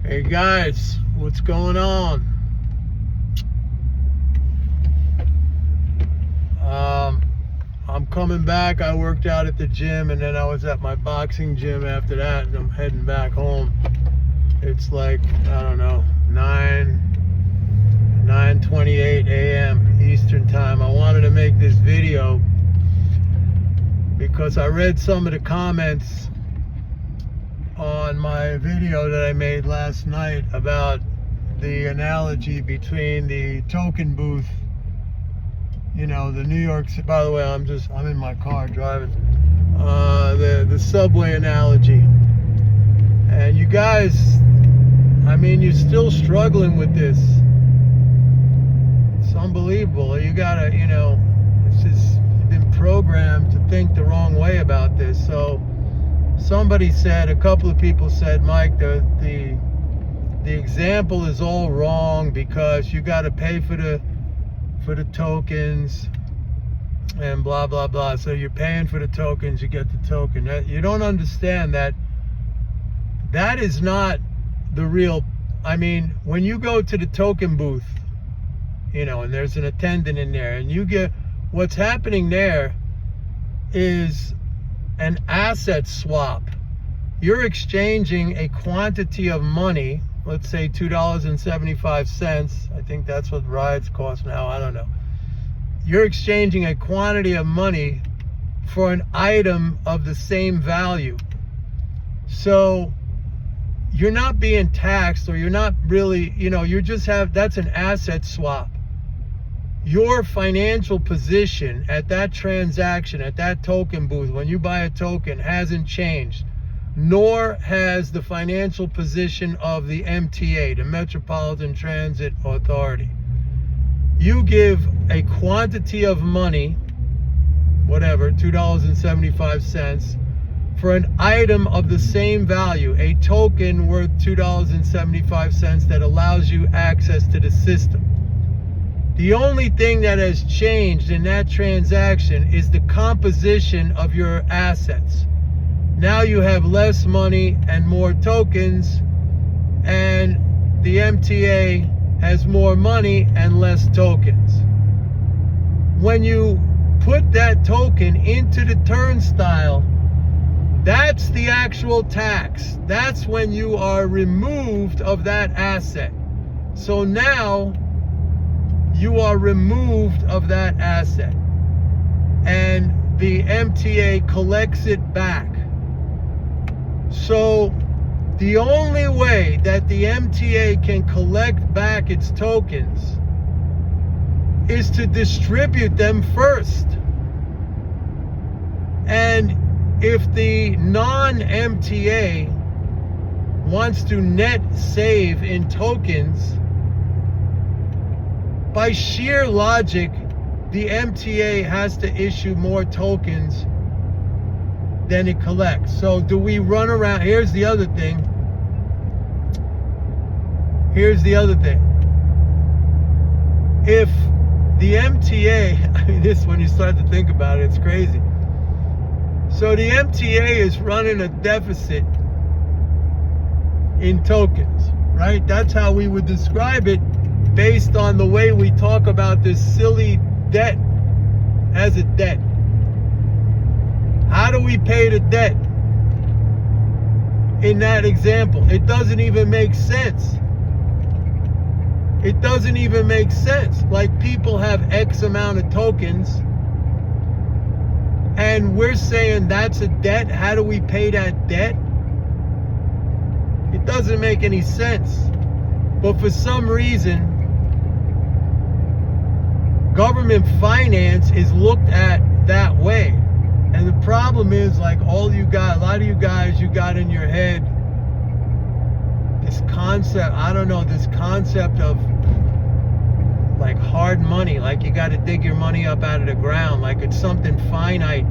Hey guys, what's going on? I'm coming back. I worked out at the gym and then I was at my boxing gym after that, and I'm heading back home. It's like, I don't know, 9:28 a.m. Eastern time. I wanted to make this video because I read some of the comments on my video that I made last night about the analogy between the token booth, you know, the New York, by the way, I'm in my car driving, the subway analogy. And you guys, I mean, you're still struggling with this. It's unbelievable. You gotta, you know, it's just, you've been programmed to think the wrong way about this. So somebody said, a couple of people said, Mike, the example is all wrong because you got to pay for the tokens and blah blah blah. So you're paying for the tokens, you get the token. You don't understand that is not the real. I mean, when you go to the token booth, you know, and there's an attendant in there, and you get, what's happening there is an asset swap. You're exchanging a quantity of money, let's say $2.75. I think that's what rides cost now. I don't know. You're exchanging a quantity of money for an item of the same value. So you're not being taxed, or you're not really, you know, you just have, that's an asset swap. Your financial position at that transaction, at that token booth, when you buy a token, hasn't changed, nor has the financial position of the MTA, the Metropolitan Transit Authority. You give a quantity of money, whatever, $2.75, for an item of the same value, a token worth $2.75 that allows you access to the system. The only thing that has changed in that transaction is the composition of your assets. Now you have less money and more tokens, and the MTA has more money and less tokens. When you put that token into the turnstile, that's the actual tax. That's when you are removed of that asset. So now you are removed of that asset, and the MTA collects it back. So the only way that the MTA can collect back its tokens is to distribute them first. And if the non-MTA wants to net save in tokens, by sheer logic, the MTA has to issue more tokens than it collects. So do we run around? Here's the other thing. If the MTA, I mean, this, when you start to think about it, it's crazy. So the MTA is running a deficit in tokens, right? That's how we would describe it, based on the way we talk about this silly debt as a debt. How do we pay the debt in that example? It doesn't even make sense. It doesn't even make sense. Like, people have X amount of tokens, and we're saying that's a debt. How do we pay that debt? It doesn't make any sense. But for some reason, government finance is looked at that way. And the problem is, like, a lot of you guys, you got in your head this concept, I don't know, this concept of like hard money, like you got to dig your money up out of the ground, like it's something finite.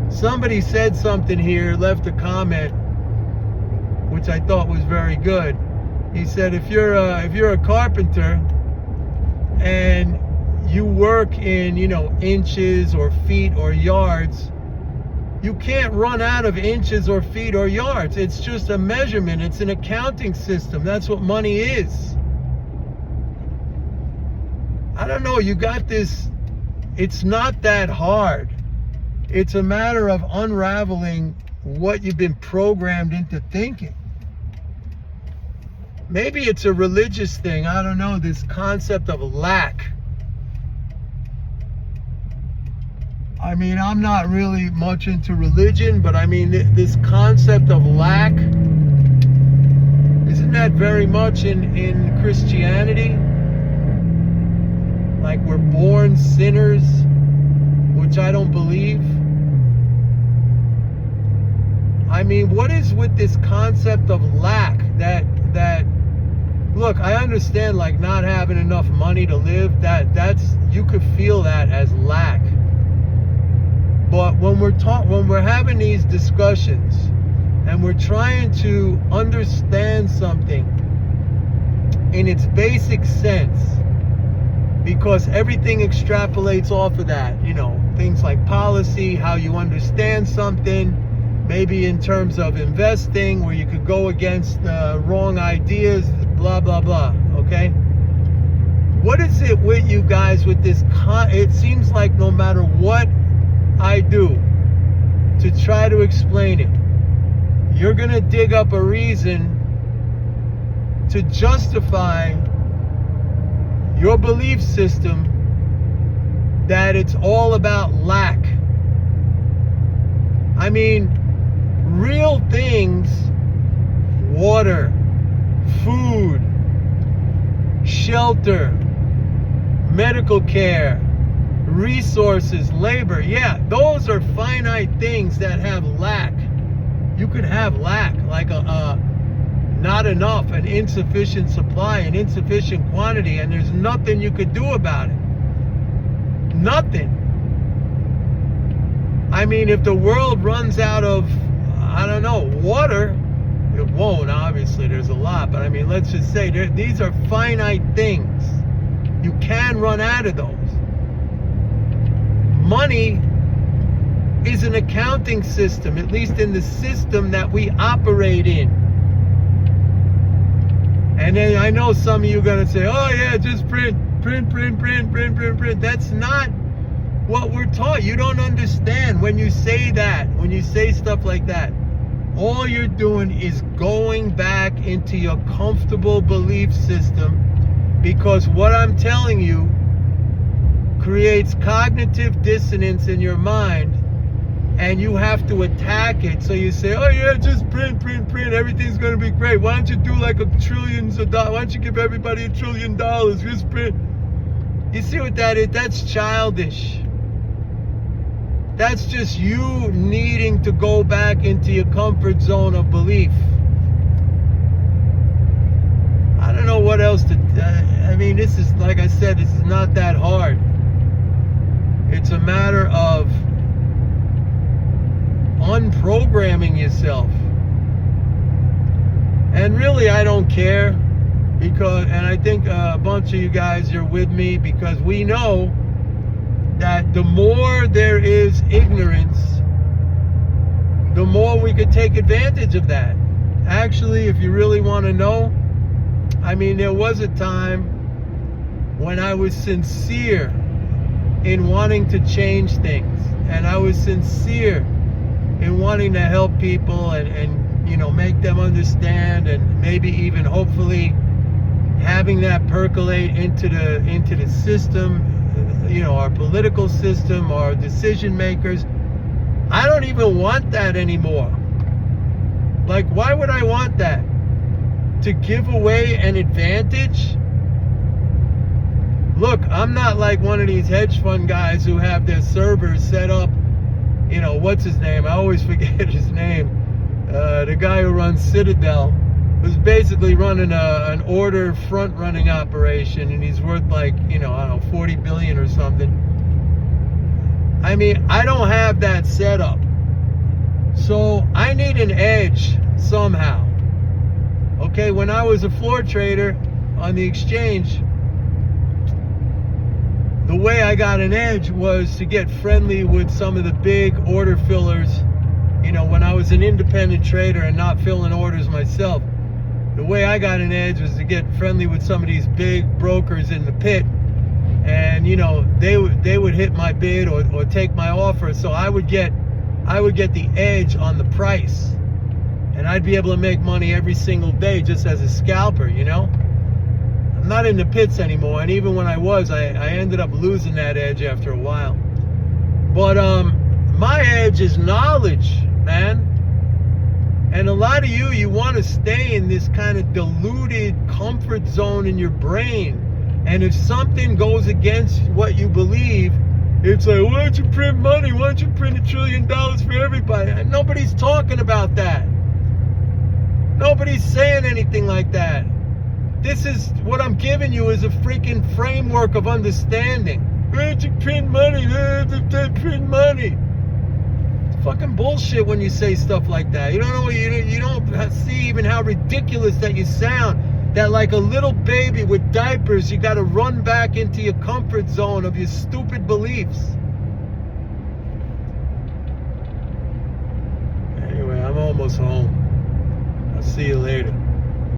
Somebody said something here, left a comment, which I thought was very good. He said, if you're a carpenter and you work in, you know, inches or feet or yards, You can't run out of inches or feet or yards. It's just a measurement. It's an accounting system. That's what money is. I don't know. You got this. It's not that hard. It's a matter of unraveling what you've been programmed into thinking. Maybe it's a religious thing. I don't know. This concept of lack. I mean, I'm not really much into religion, but I mean, this concept of lack, isn't that very much in Christianity? Like we're born sinners, which I don't believe. I mean, what is with this concept of lack? That look, I understand like not having enough money to live, that's you could feel that as lack. But when we're having these discussions and we're trying to understand something in its basic sense, because everything extrapolates off of that, you know, things like policy, how you understand something, maybe in terms of investing, where you could go against wrong ideas, blah, blah, blah, okay? What is it with you guys with this? It seems like no matter what I do to try to explain it, you're gonna dig up a reason to justify your belief system that it's all about lack. I mean, real things, water, food, shelter, medical care, resources, labor, yeah, those are finite things that have lack. You could have lack, like a not enough, an insufficient supply, an insufficient quantity, and there's nothing you could do about it. Nothing. I mean, if the world runs out of, I don't know, water, it won't, obviously, there's a lot, but I mean, let's just say these are finite things. You can run out of those. Money is an accounting system, at least in the system that we operate in. And then I know some of you are going to say, oh yeah, just print. That's not what we're taught. You don't understand when you say that, when you say stuff like that. All you're doing is going back into your comfortable belief system, because what I'm telling you creates cognitive dissonance in your mind, and you have to attack it. So you say, oh yeah, just print, everything's gonna be great. Why don't you do like trillions of dollars? Why don't you give everybody $1 trillion? Just print. You see what that is? That's childish. That's just you needing to go back into your comfort zone of belief. I don't know what else to, I mean, this is, like I said, this is not that hard. It's a matter of unprogramming yourself. And really, I don't care, because, and I think a bunch of you guys are with me, because we know that the more there is ignorance, the more we could take advantage of that. Actually, if you really want to know, I mean, there was a time when I was sincere in wanting to change things, and I was sincere in wanting to help people and you know, make them understand, and maybe even hopefully having that percolate into the system, you know, our political system, our decision makers. I don't even want that anymore. Like, why would I want that? To give away an advantage? Look, I'm not like one of these hedge fund guys who have their servers set up, you know, what's his name? I always forget his name. The guy who runs Citadel, who's basically running an order front running operation, and he's worth like, you know, I don't know, 40 billion or something. I mean, I don't have that set up. So I need an edge somehow. Okay, when I was a floor trader on the exchange, the way I got an edge was to get friendly with some of the big order fillers you know, when I was an independent trader and not filling orders myself, the way I got an edge was to get friendly with some of these big brokers in the pit, and you know, they would hit my bid or take my offer, so I would get the edge on the price, and I'd be able to make money every single day just as a scalper, you know. I'm not in the pits anymore, and even when I was, I ended up losing that edge after a while. But my edge is knowledge, man. And a lot of you want to stay in this kind of diluted comfort zone in your brain. And if something goes against what you believe, it's like, why don't you print money? Why don't you print $1 trillion for everybody? And nobody's talking about that. Nobody's saying anything like that. This is what I'm giving you is a freaking framework of understanding. Why don't you print money? Print money. Fucking bullshit when you say stuff like that. You don't know, you don't see even how ridiculous that you sound. That like a little baby with diapers, you got to run back into your comfort zone of your stupid beliefs. Anyway, I'm almost home. I'll see you later.